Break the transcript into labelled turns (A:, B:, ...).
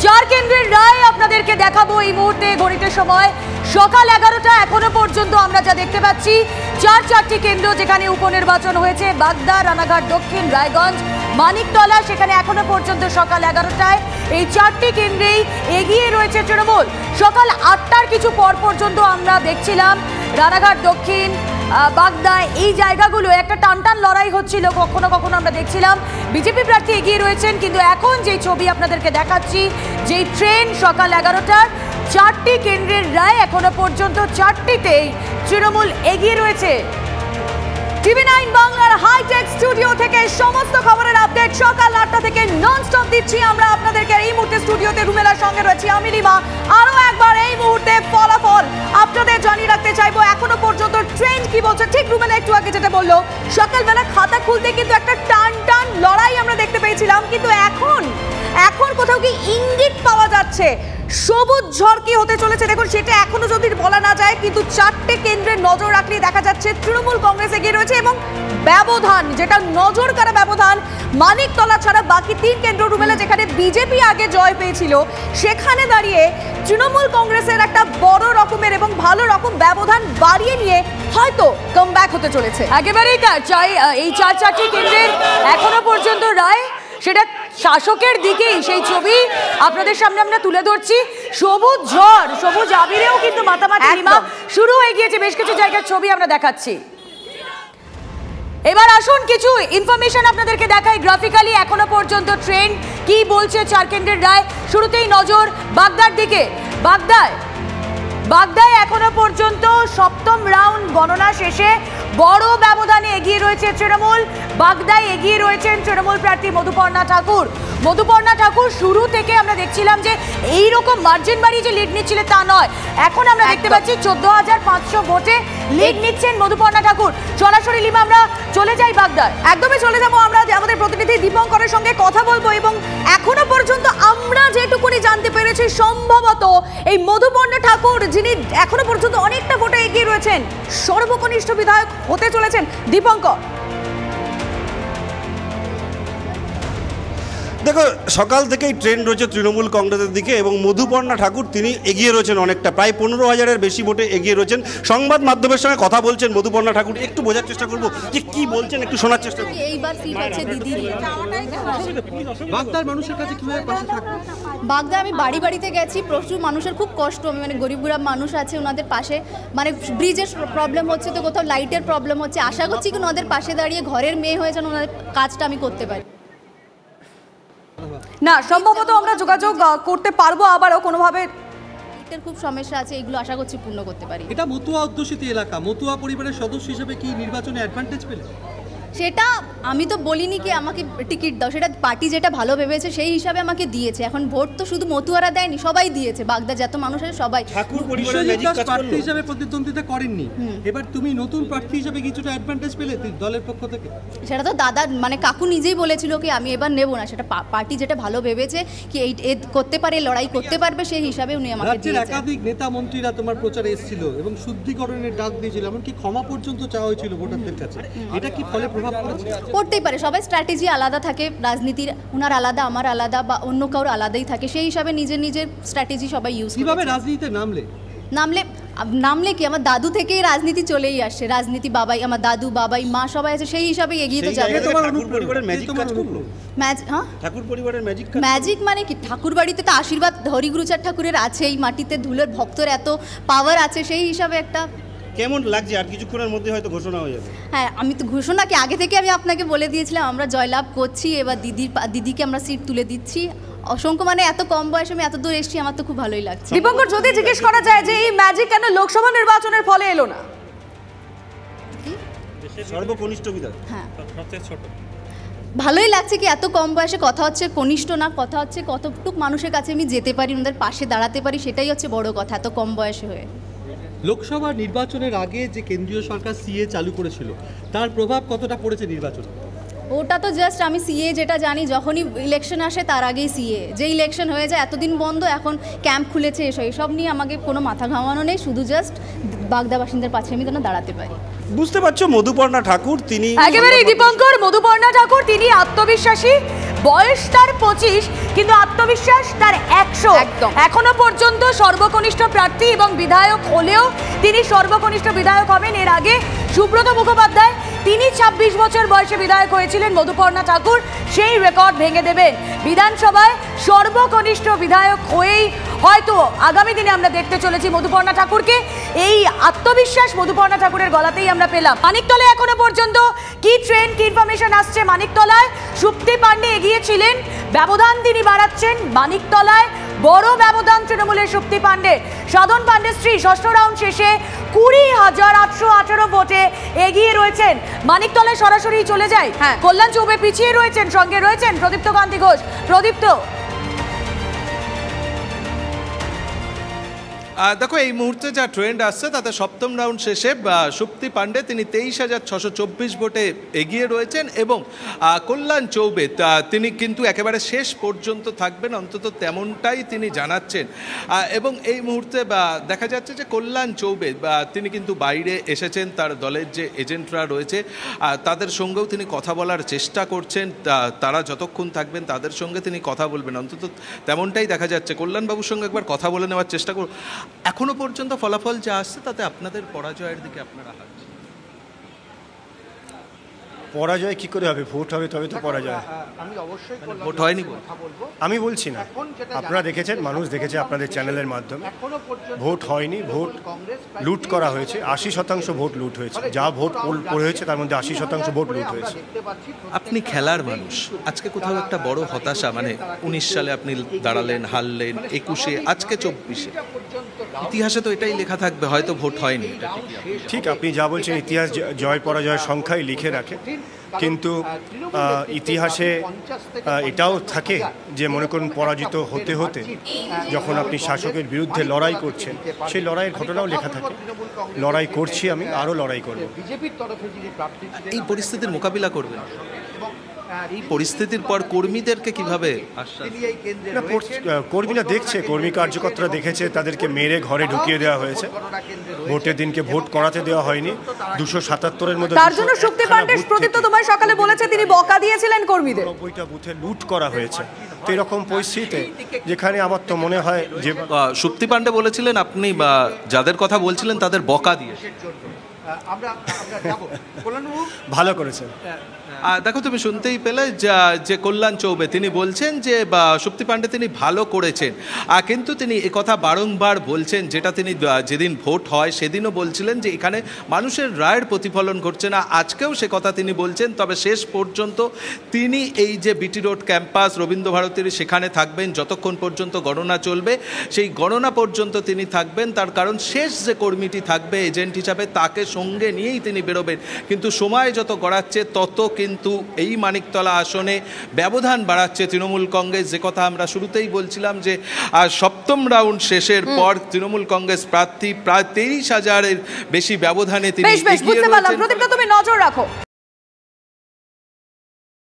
A: চার কেন্দ্রের রায় আপনাদেরকে দেখাবো এই মুহূর্তে। ঘড়িতে সময় সকাল 11টা। এখনো পর্যন্ত আমরা যা দেখতে পাচ্ছি চারটি কেন্দ্র যেখানে উপনির্বাচন হয়েছে, বাগদা, রানাঘাট দক্ষিণ, রায়গঞ্জ, মানিকতলা, সেখানে এখনো পর্যন্ত সকাল 11টায় এই চারটি কেন্দ্রেই এগিয়ে রয়েছে তৃণমূল। সকাল 8টার কিছু পর পর্যন্ত আমরা দেখছিলাম রানাঘাট দক্ষিণ, বাগদা, এই জায়গাগুলো একটা টানটান লড়াই হচ্ছিল। কখনো কখনো আমরা দেখছিলাম বিজেপি প্রার্থী এগিয়ে রয়েছেন, কিন্তু এখন যেই ছবি আপনাদেরকে দেখাচ্ছি, যেই ট্রেন সকাল 11টার চারটি কেন্দ্রের রায় এখনো পর্যন্ত চারটিতেই তৃণমূল এগিয়ে রয়েছে। TV9 বাংলার হাইটেক স্টুডিও থেকে সমস্ত খবরের আপডেট সকাল 8টা থেকে ননস্টপ দিচ্ছি আমরা আপনাদেরকে। এই মুহূর্তে স্টুডিওতে রুমেলার সঙ্গে রয়েছি আমি রিমা। আরো একবার এই মুহূর্তে ফলাফল আপনাদের জানিয়ে রাখতে চাইবো এখনো পর্যন্ত ট্রেন্ড কি বলছে। ঠিক রুমেলা একটু আগে যেটা বললো, সকালবেলা খাতা খুলতে কিন্তু একটা টান লড়াই আমরা দেখতে পেয়েছিলাম, কিন্তু এখন কোথাও কি ইঙ্গিত পাওয়া যাচ্ছে সবুজ ঝড় কি হতে চলেছে দেখুন সেটা এখনো যদি বলা না যায়, কিন্তু চারটে কেন্দ্রে নজর রাখলে দেখা যাচ্ছে তৃণমূল কংগ্রেস এগিয়ে রয়েছে এবং ব্যবধান, যেটা নজর কাড়া ব্যবধান, মানিকতলা ছাড়া বাকি 3 কেন্দ্র রুমেলা যেখানে বিজেপি আগে জয় পেয়েছিল সেখানে দাঁড়িয়ে তৃণমূল কংগ্রেসের একটা বড় রকমের এবং ভালো রকম ব্যবধান বাড়িয়ে নিয়ে হয়তো কামব্যাক হতে চলেছে। একেবারেই চাই এই চারটি কেন্দ্রের এখনো পর্যন্ত রায় সেটা শাসকের দিকেই, সেই ছবি আপনাদের সামনে আমরা তুলে ধরছি। সবুজ ঝড়, সবুজ আবিরেও কিন্তু মাতামাতি শুরু হয়ে গিয়েছে, বেশ কিছু জায়গার ছবি আমরা দেখাচ্ছি। এবার আসুন কিছু ইনফরমেশন আপনাদেরকে দেখাই গ্রাফিক্যালি। এখনো পর্যন্ত ট্রেন্ড কি বলছে চার কেন্দ্রের রায়। শুরুতেই নজর বাগদার দিকে। বাগদায় এখনো পর্যন্ত সপ্তম রাউন্ড গণনা শেষে বড় ব্যবধানে এগিয়ে রয়েছে তৃণমূল। বাগদায় এগিয়ে রয়েছেন তৃণমূল প্রার্থী মধুপর্ণা ঠাকুর। শুরু থেকে আমরা দেখছিলাম যে এইরকম মার্জিন বাড়ি যে লিড নিচ্ছিলেন তা নয়, এখন আমরা দেখতে পাচ্ছি 14,500 ভোটে লিড নিচ্ছেন মধুপর্ণা ঠাকুর। সরাসরি লিমা আমরা চলে যাই বাগদায়। একদমই চলে যাবো আমরা, আমাদের প্রতিনিধি দীপঙ্করের সঙ্গে কথা বলবো। এবং এখনো পর্যন্ত আমরা যেটুকুনি জানতে পেরেছি সম্ভবত এই মধুপর্ণা ঠাকুর, যিনি এখনো পর্যন্ত অনেকটা ভোটে এগিয়ে রয়েছেন, সর্বকনিষ্ঠ বিধায়ক হতে চলেছেন। দীপঙ্কর,
B: দেখো সকাল থেকেই ট্রেন্ড রয়েছে তৃণমূল কংগ্রেসের দিকে এবং মধুপর্ণা ঠাকুর তিনি এগিয়ে রয়েছেন অনেকটা, প্রায় 15,000-এর বেশি ভোটে এগিয়ে রয়েছেন। সংবাদ মাধ্যমের সঙ্গে কথা বলছেন মধুপর্ণা ঠাকুর, একটু বোঝার চেষ্টা করবো যে কি বলছেন, একটু শোনার চেষ্টা করবো।
C: এইবার সিট আছে দিদির।
D: বাগদার মানুষের কাছে কিভাবে পাশে থাকবে?
C: বাগদা আমি বাড়িতে গেছি, প্রচুর মানুষের খুব কষ্ট, মানে গরিব গুড়া মানুষ আছে ওনাদের পাশে, মানে ব্রিজের প্রবলেম হচ্ছে তো কোথাও লাইটের প্রবলেম হচ্ছে। আশা করছি কি ওনাদের পাশে দাঁড়িয়ে ঘরের মেয়ে হয়ে যেন ওনাদের কাজটা আমি করতে পারি।
A: না সম্ভবত আমরা যোগাযোগ করতে পারবো আবারও কোনোভাবে।
C: লাইটের খুব সমস্যা আছে, এগুলো আশা করছি পূর্ণ করতে পারি।
D: এটা মতুয়া অধ্যুষিত এলাকা, মতুয়া পরিবারের সদস্য হিসেবে কি নির্বাচনে অ্যাডভান্টেজ পেলে?
C: সেটা আমি তো বলিনি কি আমাকে টিকিট দাও, সেটা পার্টি যেটা ভালো ভেবেছে সেই হিসাবে আমাকে দিয়েছে। এখন ভোট তো শুধু মতুয়ারা দেয়নি, সবাই দিয়েছে, বাগদা যত মানুষ আছে সবাই।
B: ঠাকুর পরিবারের ম্যাজিক কাজ করলো,
D: প্রার্থী হিসেবে প্রতিদ্বন্দ্বিতা করেননি, এবার তুমি নতুন প্রার্থী হিসেবে কিছুটা অ্যাডভান্টেজ পেলে দলের পক্ষ থেকে?
C: সেটা তো দাদা মানে কাকু নিজেই বলেছিল কি আমি এবার নেব না, সেটা পার্টি যেটা ভালো ভেবেছে কি এই করতে পারে, লড়াই করতে পারবে, সেই হিসাবে উনি আমাকে দিয়েছে।
D: রাজ্যের একাধিক নেতা মন্ত্রীরা তোমার প্রচারে এসেছিল এবং শুদ্ধিকরণের ডাক দিয়েছিল, এমনকি ক্ষমা পর্যন্ত চাওয়া হয়েছিল ভোটারদের কাছে, এটা কি ফলে প্রভাব পড়েছে?
C: পড়তেই পারে, সবাই স্ট্র্যাটেজি আলাদা থাকে, রাজনীতির ওনার আলাদা, আমার আলাদা, বা অন্য কারোর আলাদাই থাকে, সেই হিসাবে নিজের স্ট্র্যাটেজি সবাই ইউজ করে।
D: কিভাবে রাজনীতিতে
C: নামলে কি আমার দাদু থেকেই রাজনীতি চলেই আসছে, রাজনীতি বাবাই, আমার দাদু বাবাই মা সবাই আছে, সেই হিসাবে এগিয়ে তো যাবে। ম্যাজিক মানে কি, ঠাকুর বাড়িতে তো আশীর্বাদ হরিগুরুচার ঠাকুরের আছে, এই মাটিতে ধুলোর ভক্তর এত পাওয়ার আছে, সেই হিসাবে একটা
B: কেমন লাগছে? আর কিছুক্ষণের মধ্যে হয়তো ঘোষণা হয়ে যাবে।
C: হ্যাঁ, আমি তো ঘোষণা কি আগে থেকে আমি আপনাকে বলে দিয়েছিলাম, আমরা জয়লাভ করছি, এবার দিদিকে আমরা সিট তুলে দিচ্ছি। অসংখ্য, মানে এত কম বয়সে আমি এত দূর এসেছি, আমার তো খুব ভালোই লাগছে।
A: দীপঙ্কর, যদি জিজ্ঞেস করা যায় যে এই ম্যাজিক কেন লোকসভা নির্বাচনের ফলে এলো না?
B: সর্বকনিষ্ঠ বিধায়ক,
C: হ্যাঁ সবচেয়ে ছোট, ভালোই লাগছে কি এত কম বয়সে কথা হচ্ছে, কনিষ্ঠ না, কথা হচ্ছে কতটুক মানুষের কাছে আমি যেতে পারি, ওদের পাশে দাঁড়াতে পারি, সেটাই হচ্ছে বড় কথা এত কম বয়সে হয়ে।
D: লোকসভা নির্বাচনের আগে যে কেন্দ্রীয় সরকার সিএ চালু করেছিল তার প্রভাব কতটা পড়েছে নির্বাচনে?
C: ওটা তো জাস্ট আমি সিএ যেটা জানি, যখনই ইলেকশন আসে তার আগেই সিএ, যে ইলেকশন হয়ে যায় এতদিন বন্ধ, এখন ক্যাম্প খুলেছে, এসব নিয়ে আমাকে কোনো মাথা ঘামানো নেই, শুধু জাস্ট বাগদা বাসিন্দার পাশে আমি যেন দাঁড়াতে পারি।
B: বুঝতে পারছো মধুপর্ণা ঠাকুর তিনি
A: একেবারেই দীপঙ্কর, মধুপর্ণা ঠাকুর তিনি আত্মবিশ্বাসী, বয়স তার 25 কিন্তু আত্মবিশ্বাস তার
C: একদম।
A: এখনো পর্যন্ত সর্বকনিষ্ঠ প্রার্থী এবং বিধায়ক হলেও তিনি সর্বকনিষ্ঠ বিধায়ক হবেন। এর আগে সুব্রত মুখোপাধ্যায় তিনি ২৬ বছর বয়সে বিধায়ক হয়েছিলেন, মধুপর্ণা ঠাকুর সেই রেকর্ড ভেঙে দেবেন। বিধানসভায় সর্বকনিষ্ঠ বিধায়ক হয়েই হয়তো আগামী দিনে আমরা দেখতে চলেছি মধুপর্ণা ঠাকুরকে। এই আত্মবিশ্বাস মধুপর্ণা ঠাকুরের গলাতেই আমরা পেলাম। মানিকতলায় এখনো পর্যন্ত কি ট্রেন্ড, কি ইনফরমেশন আসছে? মানিকতলায় সুপ্তি পান্ডে এগিয়েছিলেন, ব্যবধান তিনি বাড়াচ্ছেন। মানিকতলায় বড় ব্যবধান তৃণমূলের সুপ্তি পান্ডে। সাধন পান্ডে স্ত্রী ষষ্ঠ রাউন্ড শেষে ২০,৮১৮ ভোটে এগিয়ে রয়েছেন। মানিকতলায় সরাসরি চলে যায়, কল্যাণ চৌবে পিছিয়ে রয়েছেন, সঙ্গে রয়েছেন প্রদীপ্ত কান্তি ঘোষ। প্রদীপ্ত,
E: দেখো এই মুহূর্তে যা ট্রেন্ড আসছে তাতে সপ্তম রাউন্ড শেষে সুপ্তি পান্ডে তিনি ২৩,৬২৪ ভোটে এগিয়ে রয়েছেন এবং কল্যাণ চৌবে তিনি কিন্তু একেবারে শেষ পর্যন্ত থাকবেন, অন্তত তেমনটাই তিনি জানাচ্ছেন। এবং এই মুহূর্তে দেখা যাচ্ছে যে কল্যাণ চৌবে তিনি কিন্তু বাইরে এসেছেন, তার দলের যে এজেন্টরা রয়েছে তাদের সঙ্গেও তিনি কথা বলার চেষ্টা করছেন। তারা যতক্ষণ থাকবেন তাদের সঙ্গে তিনি কথা বলবেন, অন্তত তেমনটাই দেখা যাচ্ছে। কল্যাণবাবুর সঙ্গে একবার কথা বলে নেওয়ার চেষ্টা করব। এখনো পর্যন্ত ফলাফল যা আসছে তাতে আপনাদের পরাজয়ের দিকে আপনারা হাঁটছেন।
F: পরাজয় কি করে হবে? ভোট হবে তবে তো পরাজয়।
E: ভোট হয়নি
F: আমি বলছি না, আপনারা দেখেছেন, মানুষ দেখেছে আপনাদের চ্যানেলের মাধ্যমে। ভোট হয়নি, ভোট লুট করা হয়েছে। ৮০% ভোট লুট হয়েছে। যা ভোট পোল হয়েছে তার মধ্যে ৮০% ভোট লুট হয়েছে।
E: আপনি খেলার মানুষ, আজকে কোথাও একটা বড় হতাশা, মানে ১৯ সালে আপনি দাঁড়ালেন, হারলেন, ২১-এ, আজকে ২৪-এ, ইতিহাসে তো এটাই লেখা থাকবে হয়তো ভোট হয়নি।
F: ঠিক, আপনি যা বলছেন ইতিহাস জয় পরাজয়ের সংখ্যাই লিখে রাখে, কিন্তু ইতিহাসে এটাও থাকে যে মনে করুন পরাজিত হতে হতে যখন আপনি শাসকের বিরুদ্ধে লড়াই করছেন, সেই লড়াইয়ের ঘটনাও লেখা থাকে। লড়াই করছি, আমি আরও লড়াই করব।
E: এই পরিস্থিতির মোকাবিলা করবেন, এই পরিস্থিতির পর কর্মীদেরকে কিভাবে?
F: কর্মীরা দেখছে, কর্মী কার্যকর্তারা দেখেছে, তাদেরকে মেরে ঘরে ঢুকিয়ে দেওয়া হয়েছে। ভোটের দিনকে ভোট করাতে দেওয়া হয়নি। ২৭৭-এর মধ্যে
A: তার জন্য সুপ্তি পান্ডে প্রদীপ্ত তোমায় সকালে বলেছে তিনি বকা দিয়েছিলেন কর্মীদের।
F: ৯০টা বুথে লুট করা হয়েছে। তো এরকম পরিস্থিতিতে যেখানে আমার তো মনে হয় যে
E: সুপ্তি পান্ডে বলেছিলেন আপনি যাদের কথা বলছিলেন তাদের বকা দিয়ে।
F: ভালো করেছেন।
E: দেখো তুমি শুনতেই পেলে যে কল্যাণ চৌবে তিনি বলছেন যে সুপ্তি পান্ডে তিনি ভালো করেছেন, কিন্তু তিনি একথা বারংবার বলছেন, যেটা তিনি যেদিন ভোট হয় সেদিনও বলছিলেন যে এখানে মানুষের রায়ের প্রতিফলন ঘটছে না। আজকেও সে কথা তিনি বলছেন। তবে শেষ পর্যন্ত তিনি এই যে বিটি রোড ক্যাম্পাস রবীন্দ্রভারতীর সেখানে থাকবেন যতক্ষণ পর্যন্ত গণনা চলবে। সেই গণনা পর্যন্ত তিনি থাকবেন, তার কারণ শেষ যে কর্মীটি থাকবে এজেন্ট হিসাবে তাকে সঙ্গে নিয়েই তিনি বেরোবেন। কিন্তু সময় যত গড়াচ্ছে তত কিন্তু এই মানিকতলা আসনে ব্যবধান বাড়াচ্ছে তৃণমূল কংগ্রেস। যে কথা আমরা শুরুতেই বলছিলাম যে সপ্তম রাউন্ড শেষের পর তৃণমূল কংগ্রেস প্রার্থী প্রায় ২৩,০০০-এর বেশি ব্যবধানে তিনি এগিয়ে রয়েছেন।
A: প্রদীপ্ত তুমি নজর রাখো।